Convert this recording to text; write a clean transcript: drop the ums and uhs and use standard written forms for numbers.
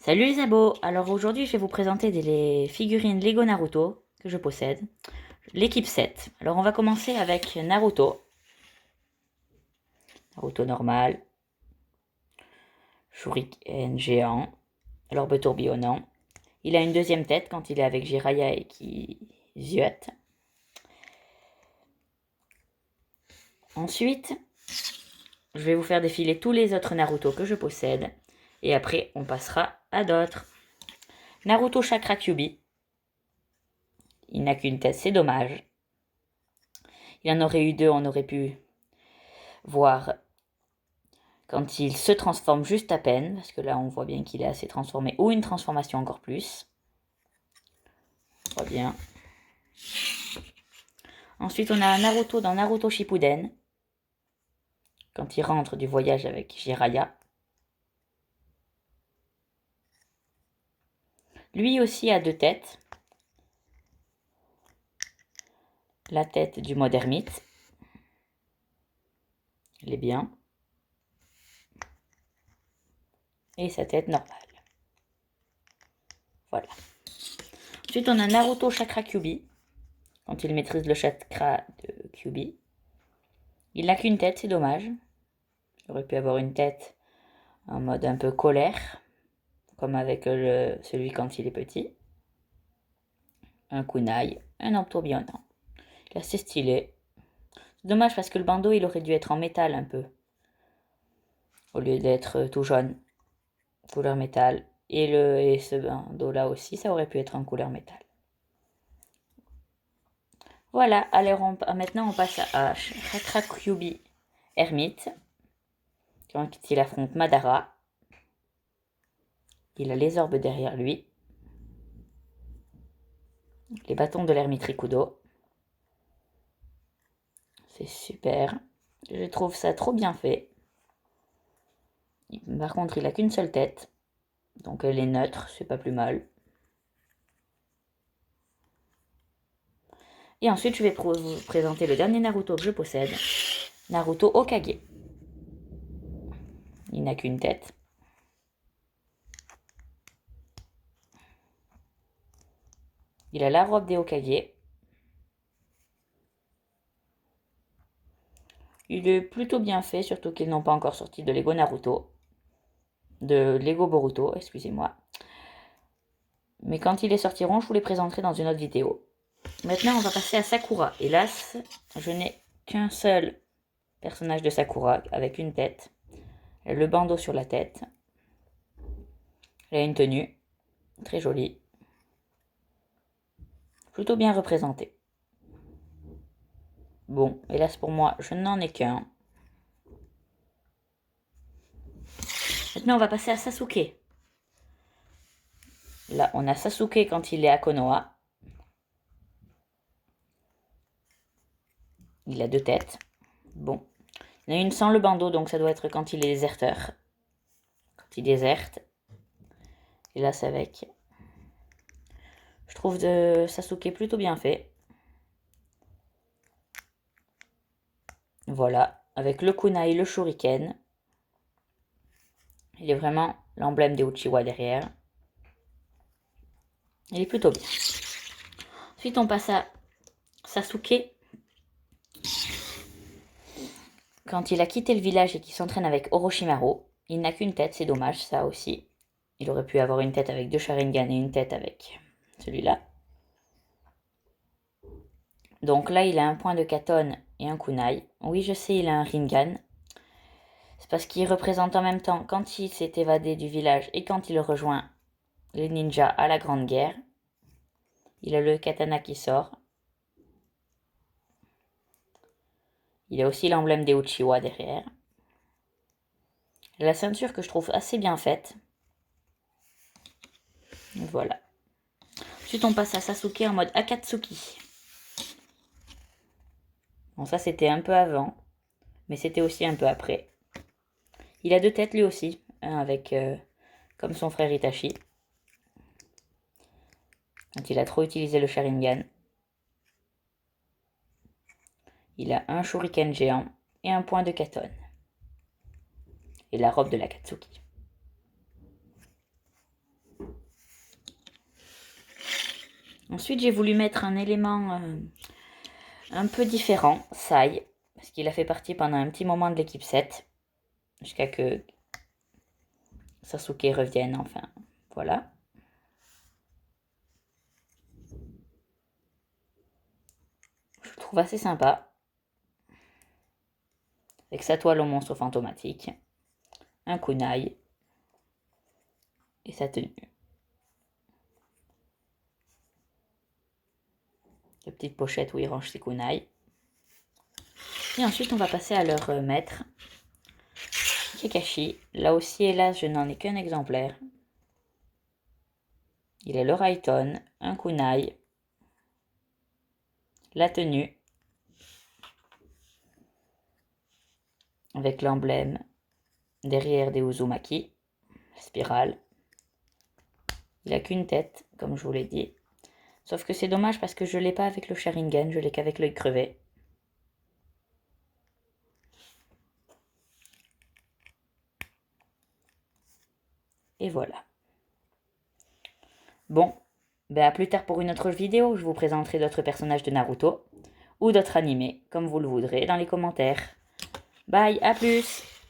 Salut les abos. Alors aujourd'hui je vais vous présenter les figurines Lego Naruto que je possède. L'équipe 7. Alors on va commencer avec Naruto. Naruto normal. Shuriken géant. L'orbe tourbillonnant. Il a une deuxième tête quand il est avec Jiraiya et qui ziote. Ensuite, je vais vous faire défiler tous les autres Naruto que je possède. Et après on passera à d'autres. Naruto Chakra Kyuubi. Il n'a qu'une tête, c'est dommage. Il en aurait eu deux, on aurait pu voir quand il se transforme juste à peine, parce que là on voit bien qu'il est assez transformé, ou une transformation encore plus. On voit bien. Ensuite on a Naruto dans Naruto Shippuden, quand il rentre du voyage avec Jiraiya. Lui aussi a deux têtes. La tête du mode ermite. Elle est bien. Et sa tête normale. Voilà. Ensuite on a Naruto Chakra Kyuubi, quand il maîtrise le chakra de Kyuubi. Il n'a qu'une tête, c'est dommage. Il aurait pu avoir une tête en mode un peu colère, comme avec celui quand il est petit. Un kunai, un orbe tourbillonnant. Là c'est stylé. C'est dommage parce que le bandeau il aurait dû être en métal un peu, au lieu d'être tout jaune, couleur métal. Et ce bandeau là aussi, ça aurait pu être en couleur métal. Voilà, alors maintenant on passe à Chakra Kyuubi Ermite, quand il affronte Madara. Il a les orbes derrière lui. Les bâtons de l'ermite Rikudo. C'est super. Je trouve ça trop bien fait. Par contre, il a qu'une seule tête. Donc elle est neutre, c'est pas plus mal. Et ensuite, je vais vous présenter le dernier Naruto que je possède. Naruto Hokage. Il n'a qu'une tête. Il a la robe des Hokage. Il est plutôt bien fait, surtout qu'ils n'ont pas encore sorti de Lego Naruto. De Lego Boruto, excusez-moi. Mais quand ils les sortiront, je vous les présenterai dans une autre vidéo. Maintenant, on va passer à Sakura. Hélas, je n'ai qu'un seul personnage de Sakura avec une tête. Elle a le bandeau sur la tête. Elle a une tenue très jolie. Plutôt bien représentée. Bon, hélas pour moi, je n'en ai qu'un. Maintenant, on va passer à Sasuke. Là, on a Sasuke quand il est à Konoha. Il a deux têtes. Bon. Il y en a une sans le bandeau, donc ça doit être quand il est déserteur. Quand il déserte. Et là, c'est avec. Je trouve de Sasuke plutôt bien fait. Voilà. Avec le kunai, le shuriken. Il est vraiment l'emblème des Uchiwa derrière. Il est plutôt bien. Ensuite, on passe à Sasuke. Quand il a quitté le village et qu'il s'entraîne avec Orochimaru, il n'a qu'une tête, c'est dommage, ça aussi. Il aurait pu avoir une tête avec deux Sharingan et une tête avec celui-là. Donc là, il a un point de Katon et un kunai. Oui, je sais, il a un Rinnegan. C'est parce qu'il représente en même temps quand il s'est évadé du village et quand il rejoint les ninjas à la Grande Guerre. Il a le katana qui sort. Il a aussi l'emblème des Uchiwa derrière. La ceinture que je trouve assez bien faite. Voilà. Ensuite, on passe à Sasuke en mode Akatsuki. Bon, ça, c'était un peu avant, mais c'était aussi un peu après. Il a deux têtes lui aussi, un avec, comme son frère Itachi, quand il a trop utilisé le Sharingan. Il a un shuriken géant et un point de Katon. Et la robe de l'Akatsuki. Ensuite, j'ai voulu mettre un élément un peu différent, Sai, parce qu'il a fait partie pendant un petit moment de l'équipe 7, jusqu'à que Sasuke revienne, enfin, voilà. Je le trouve assez sympa. Avec sa toile au monstre fantomatique, un kunai et sa tenue. La petite pochette où il range ses kunai. Et ensuite, on va passer à leur maître, Kakashi. Là aussi, hélas, je n'en ai qu'un exemplaire. Il est le Raiton, un kunai, la tenue, avec l'emblème derrière des Uzumaki, la spirale. Il n'a qu'une tête, comme je vous l'ai dit. Sauf que c'est dommage parce que je ne l'ai pas avec le Sharingan, je l'ai qu'avec l'œil crevé. Et voilà. Bon, ben à plus tard pour une autre vidéo, je vous présenterai d'autres personnages de Naruto ou d'autres animés, comme vous le voudrez, dans les commentaires. Bye, à plus!